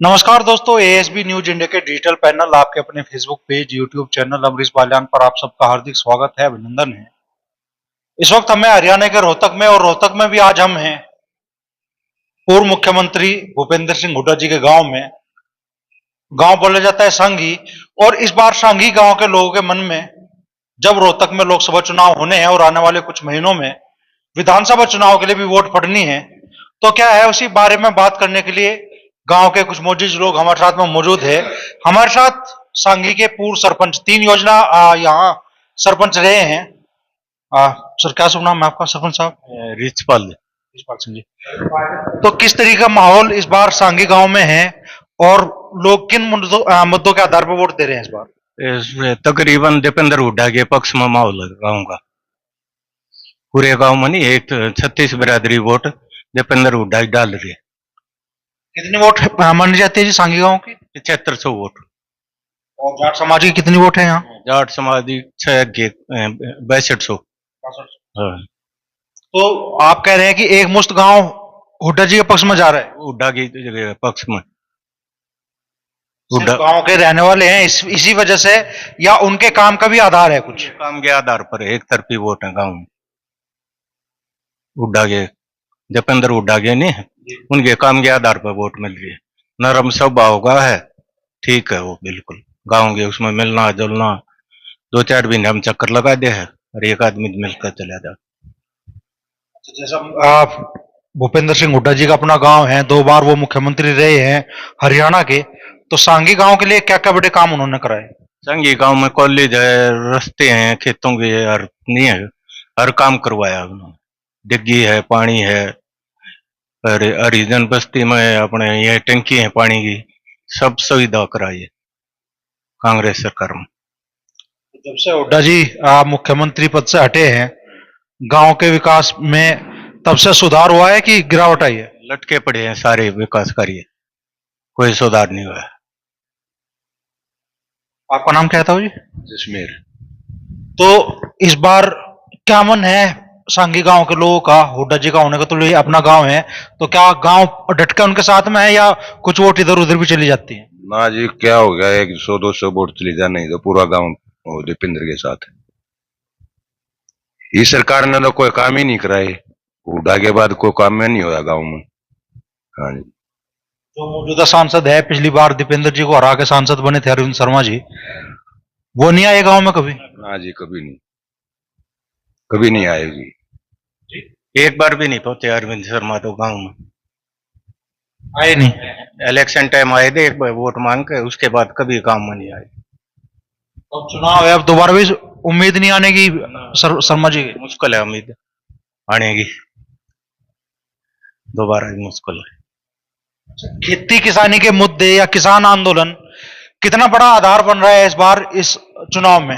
नमस्कार दोस्तों, ASB news India के डिजिटल पैनल आपके अपने Facebook page, YouTube channel Amrish Balyan पर आप सबका हार्दिक स्वागत है, अभिनंदन है। इस वक्त हमें हरियाणा के रोहतक में और रोहतक में भी आज हम हैं पूर्व मुख्यमंत्री भूपेंद्र सिंह हुड्डा जी के गांव में। गांव बोला जाता है सांगी, और इस बार सांगी गांव के लोगों के मन में, जब रोहतक में लोकसभा चुनाव होने हैं और आने वाले कुछ महीनों में विधानसभा चुनाव के लिए भी वोट पड़नी है, तो क्या है उसी बारे में बात करने के लिए गांव के कुछ मोजिज लोग हमारे साथ में मौजूद है। हमारे साथ सांगी के पूर्व सरपंच, 3 योजना यहाँ सरपंच रहे हैं। सर, क्या शुभ नाम है आपका सरपंच साहब? रिचपाल रिचपाल सिंह जी। तो किस तरीके का माहौल इस बार सांगी गांव में है और लोग किन मुद्दों के आधार पर वोट दे रहे हैं इस बार? तकरीबन दीपेंद्र हुड्डा के पक्ष में माहौल है गाँव का। पूरे गांव में नहीं, एक 36 बिरादरी वोट दीपेंद्र हुड्डा डाल रही है। कितनी वोट मानी जाती है जी सांगी गांव की? 7500 वोट। और जाट समाज की कितनी वोट है यहाँ? जाट समाधि 6200। हाँ। तो आप कह रहे हैं कि एक मुश्त गांव हुड्डा जी के पक्ष में जा रहा है? हुड्डा के पक्ष में। हुड्डा गांव के रहने वाले हैं इसी वजह से, या उनके काम का भी आधार है? कुछ काम के आधार पर एक तरफी वोट है गाँव में। हुड्डा के, दीपेंद्र हुड्डा के नहीं, उनके काम के आधार पर वोट मिल रही है। नरम स्वभाव का है, ठीक है वो बिल्कुल। गाँव के उसमें मिलना जुलना, 2-4 दिन हम चक्कर लगा दे है और एक आदमी मिलकर चला जाए। जैसा आप भूपेंद्र सिंह हुड्डा जी का अपना गांव है, 2 बार वो मुख्यमंत्री रहे हैं हरियाणा के, तो सांगी गांव के लिए क्या क्या बड़े काम उन्होंने कराए? सांगी गांव में कॉलेज है, रास्ते हैं, खेतों के हर नहीं है, हर काम करवाया उन्होंने। डिग्गी है, पानी है, और हरिजन बस्ती में अपने ये टंकी है पानी की, सब सुविधा कराई है कांग्रेस सरकार में। जब से हुड्डा जी मुख्यमंत्री पद से हटे हैं, गांव के विकास में तब से सुधार हुआ है कि गिरावट आई है? लटके पड़े हैं सारे विकास कार्य, कोई सुधार नहीं हुआ है। आपका नाम क्या था जी? जसमेर। तो इस बार क्या मन है सांगी गांव के लोगों का? हुड्डा जी का होने का तो ये अपना गांव है, तो क्या गांव डटके उनके साथ में है या कुछ वोट इधर उधर भी चली जाती है? ना जी, क्या हो गया, 100-200 वोट चली जाने तो पूरा गांव दीपेंद्र के साथ है। इस सरकार ने तो कोई काम ही नहीं कराए, हुड्डा के बाद कोई काम में नहीं हुआ गांव में। हाँ जी। जो मौजूदा सांसद है, पिछली बार दीपेंद्र जी को हरा के सांसद बने थे अरविंद शर्मा जी, वो नहीं आए गांव में कभी? ना जी, कभी नहीं, कभी नहीं आएगी। एक बार भी नहीं पहुंचे अरविंद शर्मा तो गांव में, आए नहीं। इलेक्शन टाइम आए थे एक बार वोट मांग के, उसके बाद कभी काम में नहीं आए। अब चुनाव है, अब दोबारा भी उम्मीद नहीं आने की शर्मा जी की? मुश्किल है उम्मीद आने की, दोबारा ही मुश्किल है। खेती किसानी के मुद्दे या किसान आंदोलन कितना बड़ा आधार बन रहा है इस बार इस चुनाव में?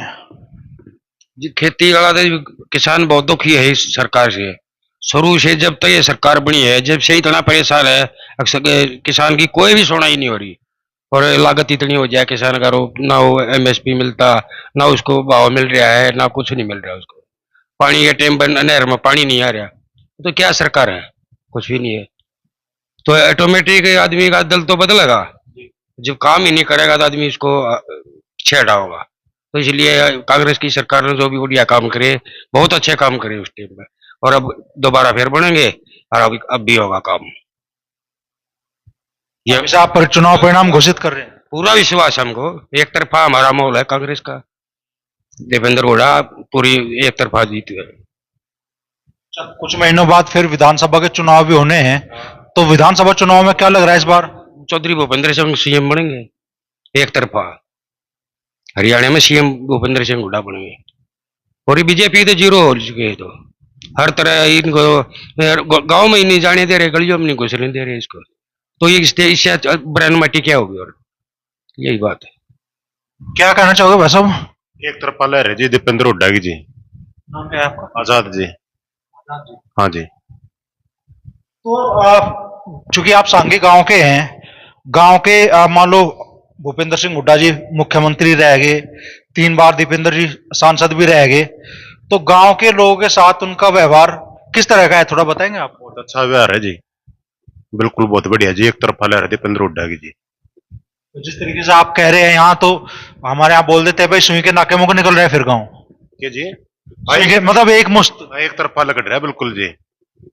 जी, खेती का तो किसान बहुत दुखी है इस सरकार से। शुरू से जब तक ये सरकार बनी है, जब से इतना परेशान है, अक्सर किसान की कोई भी सुनाई नहीं हो रही। और लागत इतनी हो जाए किसान का, ना वो एमएसपी मिलता, ना उसको भाव मिल रहा है, ना कुछ नहीं मिल रहा उसको। पानी के टाइम पर नहर में पानी नहीं आ रहा, तो क्या सरकार है? कुछ भी नहीं है। तो ऑटोमेटिक आदमी का दल तो बदलेगा, जब काम ही नहीं करेगा तो आदमी इसको छेड़ा होगा। तो इसलिए कांग्रेस की सरकार ने जो भी बढ़िया काम करे, बहुत अच्छे काम करे उस टाइम में, और अब दोबारा फिर बनेंगे और अब भी होगा काम। ये आप पर चुनाव परिणाम घोषित कर रहे हैं? पूरा विश्वास हमको, एक तरफा हमारा माहौल है कांग्रेस का। देवेंद्र हुड्डा पूरी एक तरफा जीत गए। कुछ महीनों बाद फिर विधानसभा के चुनाव भी होने हैं, तो विधानसभा चुनाव में क्या लग रहा है इस बार? चौधरी भूपेंद्र सिंह सीएम बनेंगे, एक तरफा। हरियाणा में सीएम भूपेंद्र सिंह हुड्डा बनेंगे, और बीजेपी तो जीरो हो चुके हैं। तो हर तरह इनको गांव में ही नहीं जाने दे रहे, गलियों में नहीं घुसने दे रहे इसको। तो ये इससे ब्रेन माटी क्या होगी? और यही बात है। क्या कहना चाहोगे भाई साहब? एक तरफा लहर है जी दीपेंद्र हुड्डा की जी। नाम क्या है आपका? आजाद जी। हाँ जी। तो चूंकि आप सांगी गांव के हैं, गांव के मान लो भूपेंद्र सिंह हुड्डा जी मुख्यमंत्री रह गए, 3 बार दीपेंद्र जी सांसद भी रह गए, तो गांव के लोगों के साथ उनका व्यवहार किस तरह का है, थोड़ा बताएंगे आप? बहुत अच्छा व्यवहार है जी, बिल्कुल बहुत बढ़िया जी। एक तरफा लहर है दीपेंद्र हुड्डा की जी। तो जिस तरीके से आप कह रहे हैं यहाँ, तो हमारे यहाँ बोल देते हैं भाई सुई के नाके मुंह निकल रहे हैं फिर गाँव। क्या जी? सुई के मतलब एक मुश्त। एक तरफा लग रहा है बिल्कुल जी,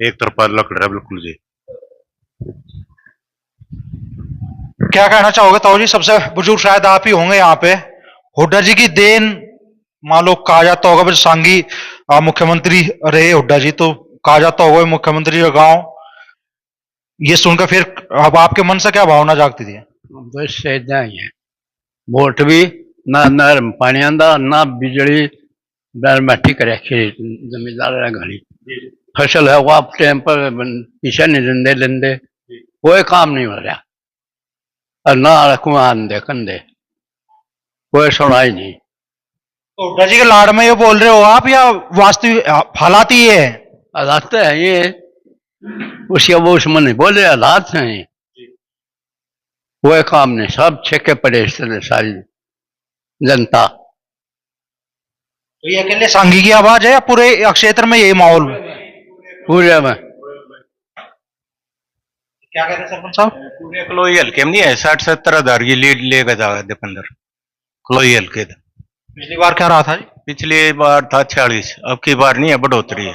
एक तरफा लग रहा है बिल्कुल जी। क्या कहना चाहोगे ताऊ जी? सबसे बुजुर्ग शायद आप ही होंगे यहाँ पे। हुड्डा जी की देन मान लो कहा जाता होगा, फिर सांगी मुख्यमंत्री रहे हुड्डा जी, तो कहा जाता होगा मुख्यमंत्री का गांव। ये सुनकर फिर अब आपके मन से क्या भावना जागती थी? बस इदा ही है। वोट भी ना नहर में पानी आंदा, ना बिजली, बैल मट्टी कर रखी जमींदार घड़ी फसल है वो आप टाइम पर पीछे नहीं देंदे लेंदे, कोई काम नहीं हो रहा। और ना कुआं आंदे कंधे, कोई सुनाई नहीं। तो हुड्डा जी के लाड़ में ये बोल रहे हो आप, या वास्तविक हालात ही ये है? हालात है ये, उसके वो उसमें नहीं बोले, हालात हैं ये। कोई काम नहीं, सब छेके पड़े इस तरह सारी जनता। तो ये अकेले सांगी की आवाज है या पूरे क्षेत्र में यही माहौल है? पूरे में क्या कह रहे हैं सरपंच साहब? पूरे कलोई हल्के में नहीं है, 60-70 हजार की लीड लेकर जाएगा दीपेंद्र कलोई हल्के। पिछली बार क्या रहा था जी? पिछली बार था 46, अब की बार नहीं है, बढ़ोतरी है,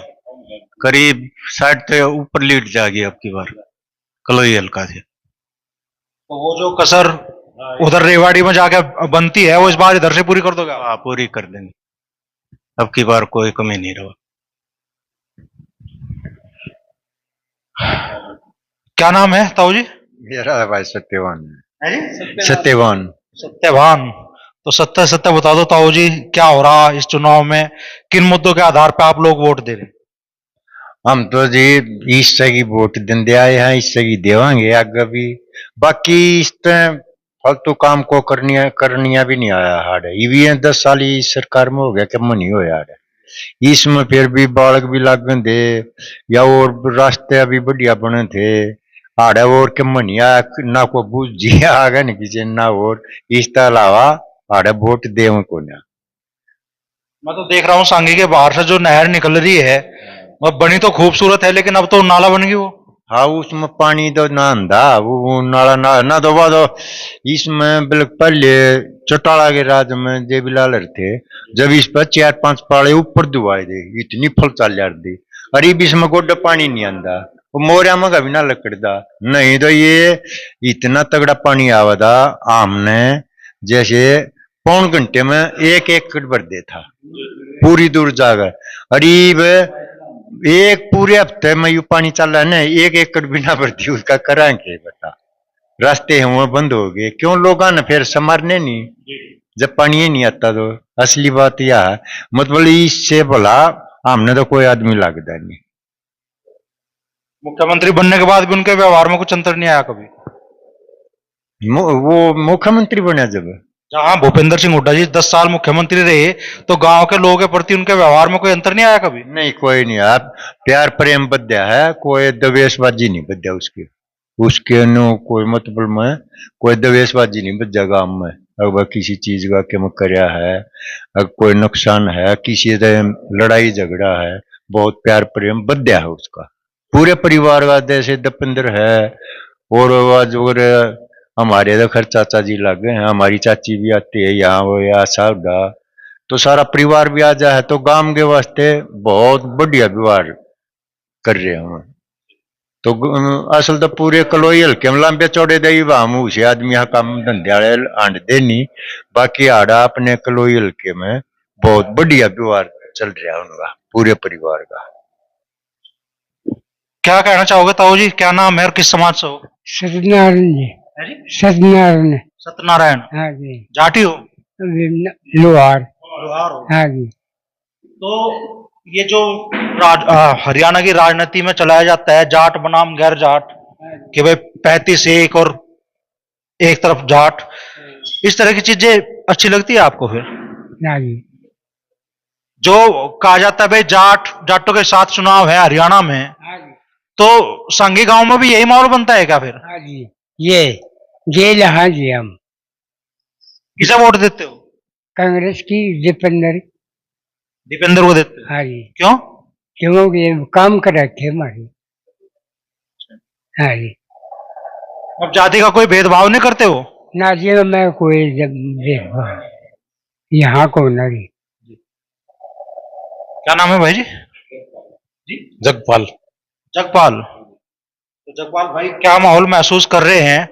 करीब 60 से ऊपर लीड जाएगी अब की बार कलोई हल्का से। तो वो जो कसर उधर रेवाड़ी में जाके बनती है, वो इस बार इधर से पूरी कर दोगे आप? हाँ, पूरी कर देंगे, अब की बार कोई कमी नहीं रहा। क्या नाम है ताऊ जी? मेरा भाई सत्यवान है जी? सत्यवान। सत्यवान। तो सत्य सत्य बता दो ताऊ जी, क्या हो रहा इस चुनाव में? किन मुद्दों के आधार पर आप लोग वोट दे रहे हैं? हम तो जी ईस्ट की वोट देंदे आए हैं, ईस्ट की देवांगे आगे भी। बाकी इस तरह फालतू काम को करनिया भी नहीं आया हाड़। ये भी 10 साल इस सरकार में हो गया कि मन ही हो यार। इसमें फिर भी बालक भी लग दे, या और रास्ते अभी बढ़िया बने थे हाड़, और के मन ही आया ना को बुझ जी आ गया नहीं किसी ना, और इसके अलावा हाड़ वोट दे को ना। मैं तो देख रहा हूँ सांगी के बाहर से जो नहर निकल रही है, वह बनी तो खूबसूरत है, लेकिन अब तो नाला बन गई वो। हाँ, उसमें पानी तो ना आंदा, वो नाला ना तो बाद इसमें बिल्कुल पहले चौटाला के राज में जेबीलाल थे, जब इस पर 4-5 पाले ऊपर दुआए थे, इतनी फल चाल यार दी। अरे इसमें गोड्डा पानी नहीं आंदा, वो मोरिया में कभी ना लकड़दा नहीं, तो ये इतना तगड़ा पानी आवा था आमने जैसे 1 घंटे में 1 एकड़ भर दे था पूरी दूर जाकर। करीब एक पूरे हफ्ते में यू पानी चल रहा है ना, 1 एकड़ बिना भरती उसका कराएंगे बता। रास्ते हैं वो बंद हो गए, क्यों लोग ना फिर संभारने नहीं, जब पानी ही नहीं आता। तो असली बात यह है, मतलब इससे भला हमने तो कोई आदमी लगता नहीं। मुख्यमंत्री बनने के बाद भी उनके व्यवहार में कुछ अंतर नहीं आया कभी? वो मुख्यमंत्री बने जब, जहां भूपेंद्र सिंह हुड्डा जी 10 साल मुख्यमंत्री रहे, तो गांव के लोगों के प्रति उनके व्यवहार में कोई अंतर नहीं आया कभी? नहीं कोई नहीं आया, प्यार प्रेम बद्या है, कोई दवेशबाजी नहीं बद्या उसके उसके नो कोई मतलब में कोई दवेशबाजी नहीं बद्या गांव में। अगर किसी चीज का के करया है, अगर कोई नुकसान है, किसी से लड़ाई झगड़ा है, बहुत प्यार प्रेम बद्या है उसका पूरे परिवार का। जैसे दीपेंद्र है, और हमारे तो खर चाचा जी लगे हैं, हमारी चाची भी आती है यहाँ, वो या साहब, तो सारा परिवार भी आ जाए, तो गांव के वास्ते बहुत बढ़िया व्यवहार कर रहे हैं। तो असल तो पूरे कलोई हल्के में लंबे चौड़े दे हम उसे आदमी यहाँ काम धंधे आंड दे नहीं, बाकी आड़ा अपने कलोई हल्के में बहुत बढ़िया व्यवहार चल रहा है उनका पूरे परिवार का। क्या कहना चाहोगे ताऊ जी? क्या नाम है और किस समाज से हो? सत्यनारायण जी। है जी? सत्यनारायण। सत्यनारायण। हाँ जी। जाटी हो? लोहार। लोहार हो? हाँ जी। तो ये जो हरियाणा की राजनीति में चलाया जाता है जाट बनाम गैर जाट, कि भाई 35-1 और एक तरफ जाट, इस तरह की चीजें अच्छी लगती है आपको? फिर हाँ जी। जो कहा जाता है भाई जाटों के साथ चुनाव है हरियाणा में, हाँ जी। तो संघी गांव में भी यही माहौल बनता है क्या फिर? हाँ जी। ये जेल। हाँ जी। हम किसे वोट देते हो? कांग्रेस की दीपेंद्र। दीपेंद्र को देते हो? हाँ जी। क्यों? क्योंकि काम कर रखे हमारी। हाँ जी। अब जाति का कोई भेदभाव नहीं करते हो? ना जी मैं कोई जब देखो यहाँ को नहीं। क्या नाम है भाई जी? जगपाल। जगपाल। तो जगपाल भाई क्या माहौल महसूस कर रहे हैं?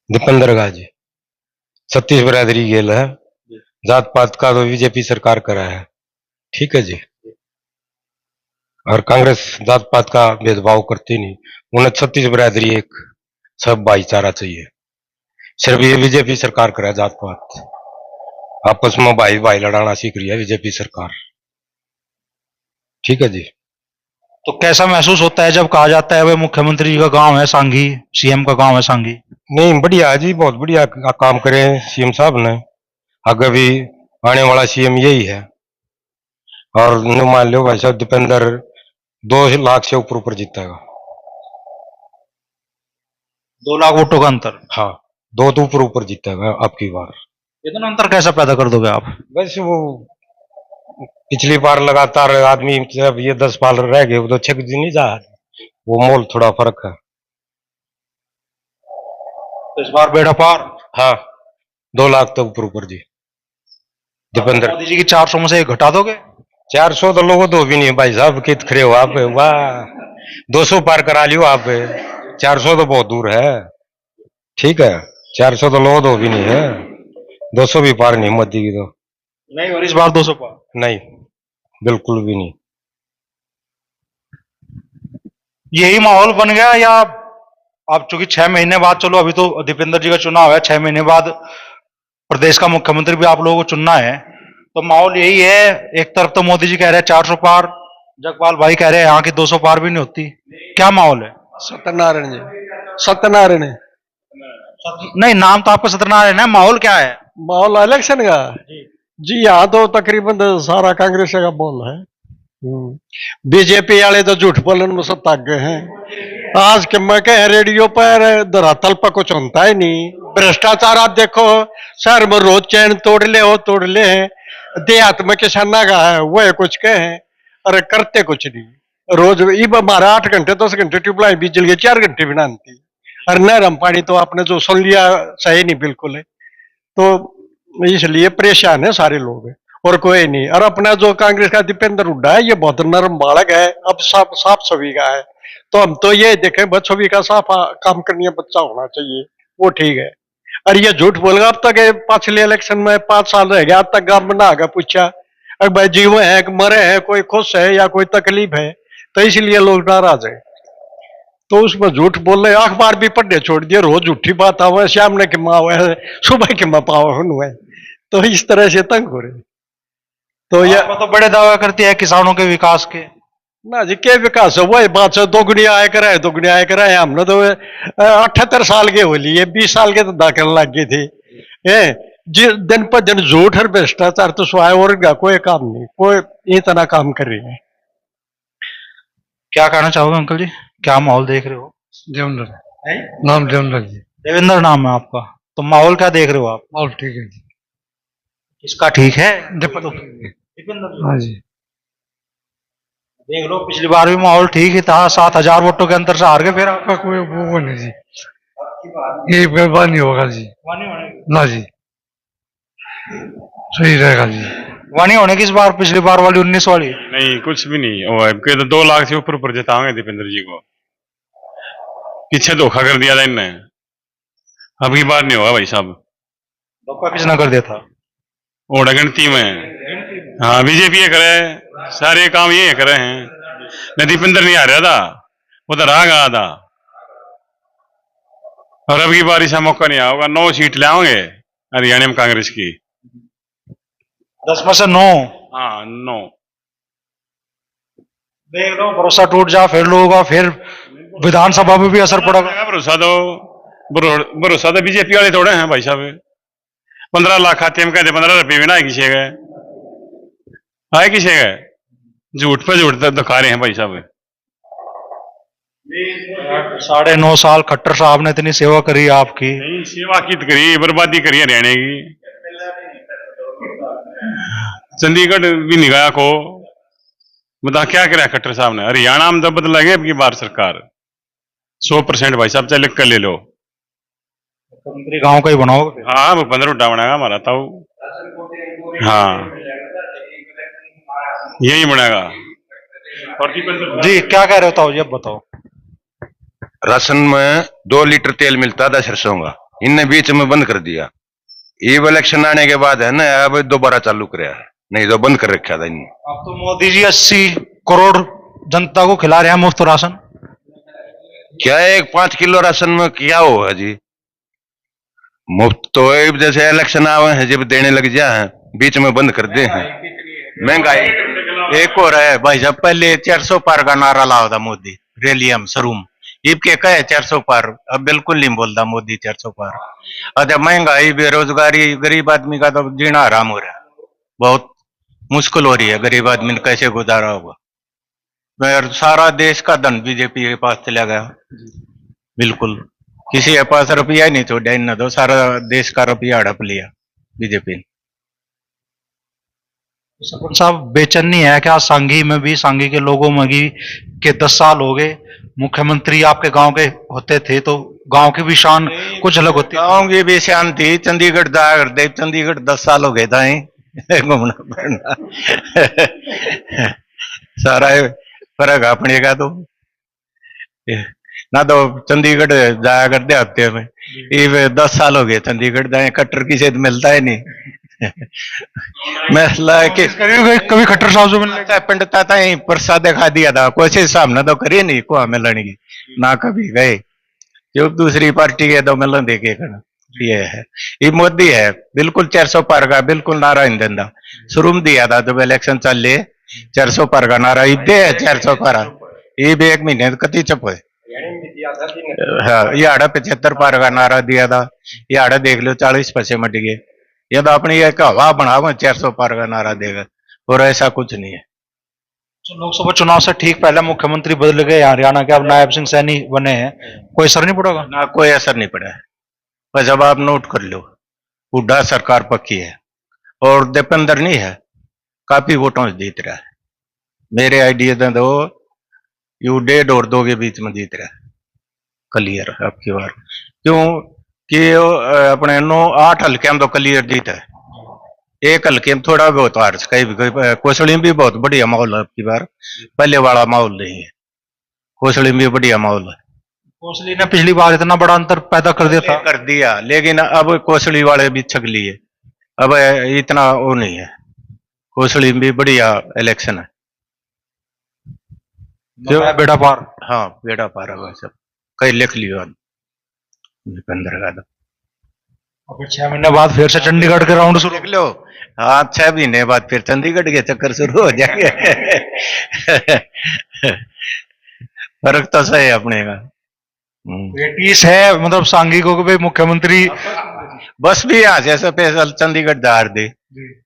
दीपेंद्र गाजी छत्तीस बिरादरी गेल है, जात पात का तो बीजेपी सरकार करा है, ठीक है जी। और कांग्रेस जात पात का भेदभाव करती नहीं, उन्हें छत्तीस बिरादरी एक सब भाईचारा चाहिए। सिर्फ ये बीजेपी सरकार करे जात पात, आपस में भाई भाई लड़ाना सीख रही है बीजेपी सरकार, ठीक है जी। तो कैसा महसूस होता है जब कहा जाता है वे मुख्यमंत्री जी का गांव है सांगी, सीएम का गांव है सांगी? नहीं बढ़िया है जी, बहुत बढ़िया काम करे सीएम साहब ने। आगे भी आने वाला सीएम यही है। और मान लो भाई साहब दीपेंद्र 2 लाख से ऊपर जीतेगा। 2 लाख वोटों का अंतर? हाँ, 2 तो ऊपर जीतेगा आपकी बार। इतना अंतर कैसा पैदा कर दोगे आप? बस वो पिछली बार लगातार आदमी जब ये 10 साल रह गए वो तो 6 दिन नहीं जा, वो मोल थोड़ा फर्क है। तो इस बार बेड़ा पार? हाँ, 2 लाख तो ऊपर जी दीपेंद्र। मोदी जी की 400 में से एक घटा दोगे? 400 तो लोगों तो भी नहीं भाई साहब, कित खड़े हो आप, वाह 200 पार करा लियो आप, 400 तो बहुत दूर है, ठीक है। 400 तो लोगों तो भी नहीं है, 200 भी पार नहीं मोदी की तो नहीं, और इस बार 200 पार? नहीं, बिल्कुल भी नहीं। यही माहौल बन गया या अब चूंकि 6 महीने बाद, चलो अभी तो दीपेंद्र जी का चुनाव है, 6 महीने बाद प्रदेश का मुख्यमंत्री भी आप लोगों को चुनना है, तो माहौल यही है? एक तरफ तो मोदी जी कह रहे हैं 400 पार, जगपाल भाई कह रहे हैं यहाँ की 200 पार भी नहीं होती, क्या माहौल है? सत्यनारायण जी, सत्यनारायण है। नहीं, नाम तो आपका सत्यनारायण है, माहौल क्या है? माहौल इलेक्शन का जी, यहाँ तो तकरीबन सारा कांग्रेस का माहौल है। बीजेपी वाले तो झूठ बोलन में सब ताक गए हैं। आज के मैं कह रेडियो पर धरातल पर कुछ होता ही नहीं। भ्रष्टाचार आप देखो, शहर में रोज चैन तोड़ ले, देहात में किसाना का है वो कुछ कहे, अरे करते कुछ नहीं। रोज इब हमारा 8 घंटे 10 घंटे ट्यूबलाइन बिजली के 4 घंटे भी नानती, और नहरम पानी तो आपने जो सुन लिया सही नहीं बिल्कुल है, तो इसलिए परेशान है सारे लोग और कोई नहीं। और अपना जो कांग्रेस का दीपेंद्र हुड्डा है ये बहुत नरम बालक है, अब साफ छवि का है, तो हम तो ये देखें बस छवि का साफ काम करने बच्चा होना चाहिए, वो ठीक है। और ये झूठ बोलेगा, अब तक पिछले इलेक्शन में 5 साल रह गया, अब तक गांव बना आगे पूछा अगर भाई जीव है मरे हैं, कोई खुश है या कोई तकलीफ है, तो इसलिए लोग नाराज है। तो उसमें झूठ बोल रहे, अखबार भी पढ़ने छोड़ दिए, रोज झूठी बात आवे, शाम ने कि माँ है सुबह की माँ पाव हुए, तो इस तरह से तंग हो रहे। तो ये तो बड़े दावा करती है किसानों के विकास के। ना जी के विकास है, वही बात है, दोगुनी आय कराए हमने तो 78 साल के हो लिए, 20 साल के तो दाखिल लग गए थे। दिन पर दिन झूठ और भ्रष्टाचार तो स्वाय और कोई काम नहीं, कोई इतना काम कर रही है। क्या कहना चाहोगे अंकल जी, क्या माहौल देख रहे हो? देवेंद्र नाम, देवेंद्र जी। देवेंद्र नाम है आपका, तो माहौल क्या देख रहे हो आप? माहौल ठीक है जी। इसका ठीक है? दीपेंद्र। हाँ जी, देख लो, पिछली बार भी माहौल ठीक ही था, 7,000 वोटों के अंतर से हार गए, फिर आप आपका कोई वो नहीं जी, ये बर्बाद नहीं होगा जी, ना जी, सही रहेगा जी। वानी होने की इस बार, पिछली बार वाली 19 वाली? नहीं, कुछ भी नहीं हुआ है, तो 2 लाख से ऊपर जिताएंगे दीपेंद्र जी को। पीछे धोखा कर दिया था इनने, अब की बार नहीं होगा भाई साहब। धोखा किसने कर दिया था? ओड़ा गिनती में, हाँ बीजेपी ये करे, सारे काम ये करे हैं। न दीपेंद्र नहीं आ रहा था, वो तो रहा गया था, और अब की बार ऐसा मौका नहीं आएगा। 9 सीट ले आओगे हरियाणा में कांग्रेस की, 10 में से 9? हाँ 9। देख लो, भरोसा टूट जा फिर लोगों का, फिर विधानसभा में भी असर पड़ेगा। भरोसा तो बीजेपी वाले थोड़े हैं भाई साहब। 15 लाख खाते में कहते 15 रुपये भी ना आए किसी गए, आए किसी गए, झूठ पे झूठ दिखा रहे हैं भाई साहब। 9.5 साल खट्टर साहब ने इतनी सेवा करी आपकी। नहीं, सेवा की करी, बर्बादी करी हरियाणा की। चंडीगढ़ भी नहीं गया को, बता क्या करा खट्टर साहब ने। हरियाणा में जब बदलेंगे अब की बार सरकार 100% भाई साहब, चाहे लिख कर ले लो। मुख्यमंत्री गांव का ही बनाओगे? हाँ भूपेंद्र हुड्डा बनेगा हमारा तो। हाँ यही बनेगा। और जी क्या कह रहे हो ताऊ जी, अब बताओ। राशन में 2 लीटर तेल मिलता था सरसों का, इनने बीच में बंद कर दिया। ये इलेक्शन आने के बाद है ना, अब दोबारा चालू कराया है, नहीं तो बंद कर रखा था इनने। अब तो मोदी जी 80 करोड़ जनता को खिला रहे हैं मुफ्त राशन। क्या एक 5 किलो राशन में क्या होगा जी? मुफ्त तो अब जैसे इलेक्शन आवे हैं जब देने लग जाए हैं, बीच में बंद कर दे हैं। महंगाई एक और है भाई साहब, पहले 400 पार का नारा लाओ था मोदी रैली में शुरू में, इब के कहे 400 पार, अब बिल्कुल नहीं बोलता मोदी 400 पार। अच्छा महंगाई, बेरोजगारी, गरीब आदमी का तो जीना हराम हो रहा है, बहुत मुश्किल हो रही है गरीब आदमी ने कैसे गुजारा होगा। और सारा देश का धन बीजेपी के पास चला गया, बिल्कुल किसी के पास रुपया ही नहीं छोड़ा इन, तो सारा देश का रुपया हड़प लिया बीजेपी ने। सरपंच साहब बेचैनी है क्या सांगी में भी, सांगी के लोगों में भी के 10 साल हो गए मुख्यमंत्री आपके गांव के होते थे, तो गांव की भी शान कुछ अलग होती है। गाँव की भी शान थी, चंडीगढ़ जाया करते, चंडीगढ़ 10 साल हो गए था घूमना फिरना सारा फर्क अपने का तो ना, तो चंडीगढ़ जाया करते हफ्ते में, ये 10 साल हो गए चंडीगढ़ जाए, कट्टर किसी से मिलता है नहीं मसला है कि कभी खट्टर साहब से मिलने पंडिता था यही प्रसाद दिखा दिया था, कोशिश सामने तो करी नहीं को मिलने की, ना कभी गए, जो दूसरी पार्टी के तो मिलन देखे करना। ये है, ये मोदी है बिल्कुल 400 पार का, बिल्कुल नारा इन देंदा शुरू में दिया था जब इलेक्शन चल 400 पार का नारा, दे 400 पार, ये भी 1 महीने कति चुप है। हाँ ये 75 पार का नारा दिया था, ये देख लो 40 पैसे मट गए, ये तो अपनी एक हवा बनाओ 400 पार का नारा देगा, और ऐसा कुछ नहीं है। तो लोकसभा चुनाव से ठीक पहले मुख्यमंत्री बदल गए हरियाणा के, अब नायब सिंह सैनी बने हैं, कोई असर नहीं पड़ेगा? ना कोई असर नहीं पड़ा है, बस अब आप नोट कर लो, हुड्डा सरकार पक्की है और दीपेंद्र नहीं है, काफी वोटों से जीत रहा है। मेरे आइडिया दे दो, यू 1.5 और 2 के बीच में जीत रहा है क्लियर आपकी बार, क्यों कि अपने 8 हल्के में तो क्लियर जीत है, 1 हल्के में थोड़ा बहुत हार कहीं कोसड़ी में भी बहुत बढ़िया माहौल है आपकी बार, पहले वाला माहौल नहीं है, कोसड़ी में भी बढ़िया माहौल है। कोसली ने पिछली बार इतना बड़ा अंतर पैदा कर दिया था, कर दिया, लेकिन अब कोसड़ी वाले भी छक लिए, अब इतना वो नहीं है, कोसड़ी में भी बढ़िया इलेक्शन है। बेड़ा पार। हाँ बेड़ा पार है सब, कहीं लिख लियो दीपेंद्र का तो। और 6 महीने बाद फिर से चंडीगढ़ के राउंड शुरू। देख लो, हाँ 6 महीने बाद फिर चंडीगढ़ के चक्कर शुरू हो जाएंगे फर्क तो सही है अपने का। पेटीज है मतलब सांघिकों को भी मुख्यमंत्री बस भी यहाँ से स्पेशल चंडीगढ़ दार दी,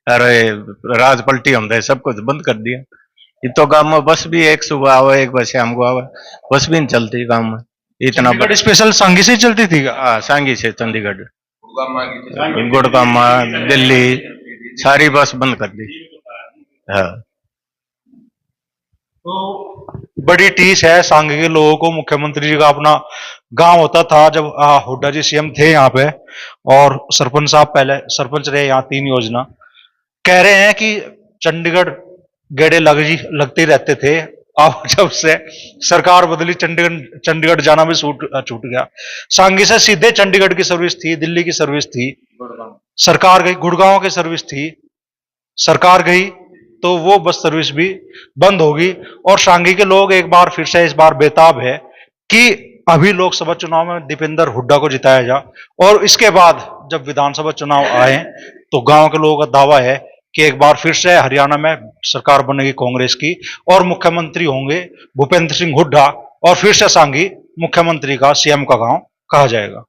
अरे राज पलटी हम सब कुछ बंद कर दिया, ये तो गांव में बस भी एक सुबह आवे एक बस शाम को आवे, बस भी नहीं चलती गांव में इतना। स्पेशल सांगी से ही चलती थी? हाँ सांगी से चंडीगढ़, गुड़गामा, दिल्ली सारी बस बंद कर दी। हाँ तो बड़ी टीस है सांगी के लोगों को। मुख्यमंत्री जी का अपना गांव होता था जब हुड्डा जी सीएम थे यहाँ पे, और सरपंच साहब पहले सरपंच रहे यहाँ 3 योजना। कह रहे हैं कि चंडीगढ़ गेड़े लगते रहते थे, अब जब से सरकार बदली चंडीगढ़ जाना भी छूट गया। सांगी से सीधे चंडीगढ़ की सर्विस थी, दिल्ली की सर्विस थी, सरकार गई, गुड़गांव की सर्विस थी, सरकार गई तो वो बस सर्विस भी बंद होगी। और सांगी के लोग एक बार फिर से इस बार बेताब है कि अभी लोकसभा चुनाव में दीपेंद्र हुड्डा को जिताया जा, और इसके बाद जब विधानसभा चुनाव आए तो गांव के लोगों का दावा है कि एक बार फिर से हरियाणा में सरकार बनेगी कांग्रेस की, और मुख्यमंत्री होंगे भूपेंद्र सिंह हुड्डा, और फिर से सांगी मुख्यमंत्री का, सीएम का गांव कहा जाएगा।